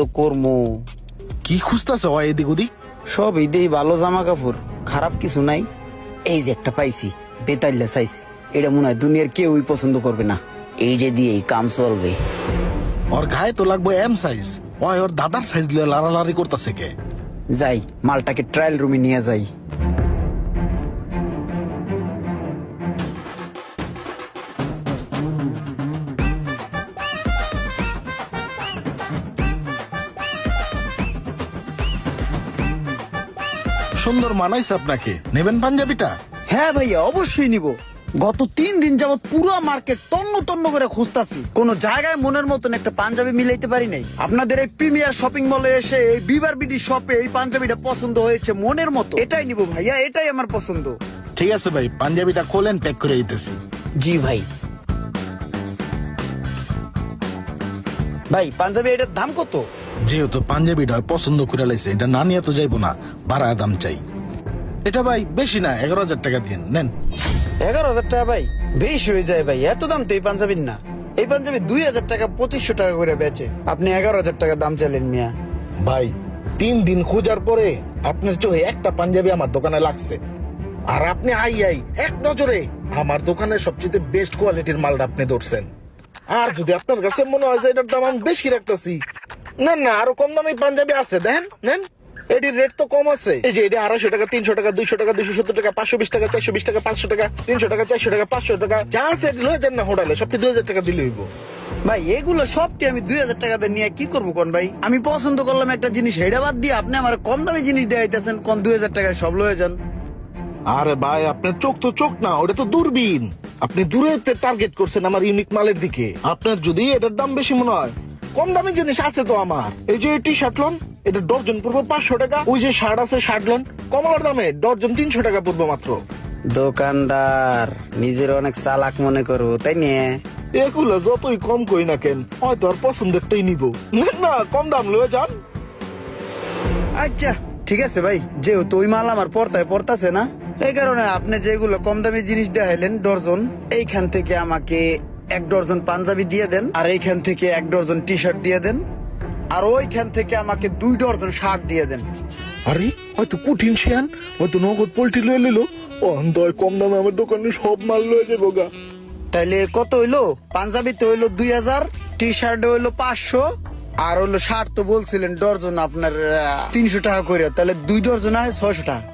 তো কর্ম কি খুঁজতেছে ও এদিক ওদিক? সব ঈদেই ভালো জামা কাপড়, খারাপ কিছু নাই। এই যে একটা পাইছি, বেতাল্লা সাইজ, এটা মনে হয় দুনিয়ার কেউই পছন্দ করবে না। এইটা দিয়েই কাম চলবে। ওর গায়ে তো লাগবে এম সাইজ, ওর দাদার সাইজ লিয়ে লাড়ালাড়ি করতেছে কে? যাই মালটাকে ট্রায়াল রুমে নিয়ে যাই। সুন্দর মানাইছে আপনাকে, নেবেন পাঞ্জাবিটা? হ্যাঁ ভাইয়া, অবশ্যই নিব। গত 3 দিন যাবত পুরো মার্কেট তন্ন তন্ন করে খুঁজতাছি, কোন জায়গায় মনের মতন একটা পাঞ্জাবি মিলাইতে পারি নাই। আপনাদের এই প্রিমিয়ার শপিং মলে এসে এই বিবার বিডি শপে এই পাঞ্জাবিটা পছন্দ হয়েছে মনের মতো। এটাই নিব ভাইয়া, এটাই আমার পছন্দ। ঠিক আছে ভাই, পাঞ্জাবিটা খোলেন, প্যাক করে দিতেছি। জি ভাই। ভাই পাঞ্জাবি এটার দাম কত? যেহেতু পাঞ্জাবিটা পছন্দ করে লাইছে, এটা না নিয়ে তো যাইবো না, বাড়া দাম চাই। এটা ভাই বেশি না, 11,000 টাকা দিন, নেন। 11,000 টাকা ভাই বেশি হয়ে যায় ভাই, এত দাম তো এই পাঞ্জাবির না। এই পাঞ্জাবি 2,000 টাকা 2,500 টাকা করে বেচে, আপনি 11,000 টাকা দাম চাইলেন মিয়া। ভাই 3 দিন খোঁজার পরে আপনার চোখে একটা পাঞ্জাবি আমার দোকানে লাগছে, আর আপনি আই এক নজরে আমার দোকানের সবচেয়ে বেস্ট কোয়ালিটির মালটা আপনি ধরছেন। আর যদি আপনার কাছে মনে হয় যে এটার দাম আমি বেশি রাখতেছি, নেন না, আরো কম দামি পাঞ্জাবি আছে, দেখেন নেন। এটির রেট তো কম আছে, এই যে এটা 250 টাকা, 300 টাকা, 200 টাকা, 270 টাকা, 520 টাকা, 420 টাকা, 500 টাকা, 300 টাকা, 400 টাকা, 500 টাকা, যা আছে লয়ে যান না হোটেলে, সবটি 2,000 টাকা দিলে হইব। ভাই এগুলো সবটি আমি 2,000 টাকা দিয়ে নিয়ে কি করবো কোন ভাই? আমি পছন্দ করলাম একটা জিনিস, হেডা বাদ দিয়ে আপনি আমার কম দামি জিনিস দেখাইতেছেন, কোন 2,000 টাকায় সব লয়ে যান। আরে ভাই, আপনার চোখ তো চোখ না, ওটা তো দূরবীন। আপনি দূরে টার্গেট করছেন আমার ইউনিক মালের দিকে। আপনার যদি এটার দাম বেশি মনে হয়, কম দামি জিনিস আছে তো আমার। এই যে টি শার্ট লন, এটা ডর্জন পড়বো 500 টাকা। ওই যে শার্ট আছে, শার্ট লন কমলার দামে ডর্জন 300 টাকা পড়বো মাত্র। দোকানদার নিজের অনেক চালাক মনে করো, তাই নিয়ে এগুলো যতই কম কই না কেন, হয়তো আর পছন্দেরটাই নিব, না কম দাম লয়ে যান। আচ্ছা ঠিক আছে ভাই, যেহেতু ওই মাল আমার পড়তায় পড়তাছে না, এই কারণে আপনি যেগুলো কম দামি জিনিস দেখাইলেন ডর্জন, এইখান থেকে আমাকে 1 ডর্জন পাঞ্জাবি দিয়ে দেন, আর এইখান থেকে 1 ডর্জন টি শার্ট দিয়ে দেন, আর ওইখান থেকে আমাকে 2 ডর্জন শার্ট দিয়ে দেন। আরে হয়তো কঠিন শিয়ান, হয়তো নগদ পোল্ট্রি লয়ে নিল, অন্তয় কম দামে আমার দোকানে সব মাল লয়ে যাবো গা। তাইলে কত হইলো? পাঞ্জাবিতে হইলো 2,000, টি শার্টে হইলো 500, আর হইলো শার্ট তো বলছিলেন ডর্জন আপনার 300 টাকা করে, তাহলে 2 ডর্জন হয় 600 টাকা,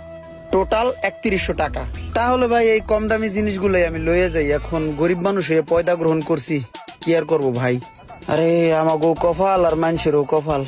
টোটাল 3100 টাকা। তাহলে ভাই এই কম দামি জিনিসগুলোই আমি লয়ে যাই। এখন গরিব মানুষ হয়ে পয়দা গ্রহণ করছি, কি আর করবো ভাই। আরে আমাগো কপাল আর মানুষেরও কপাল।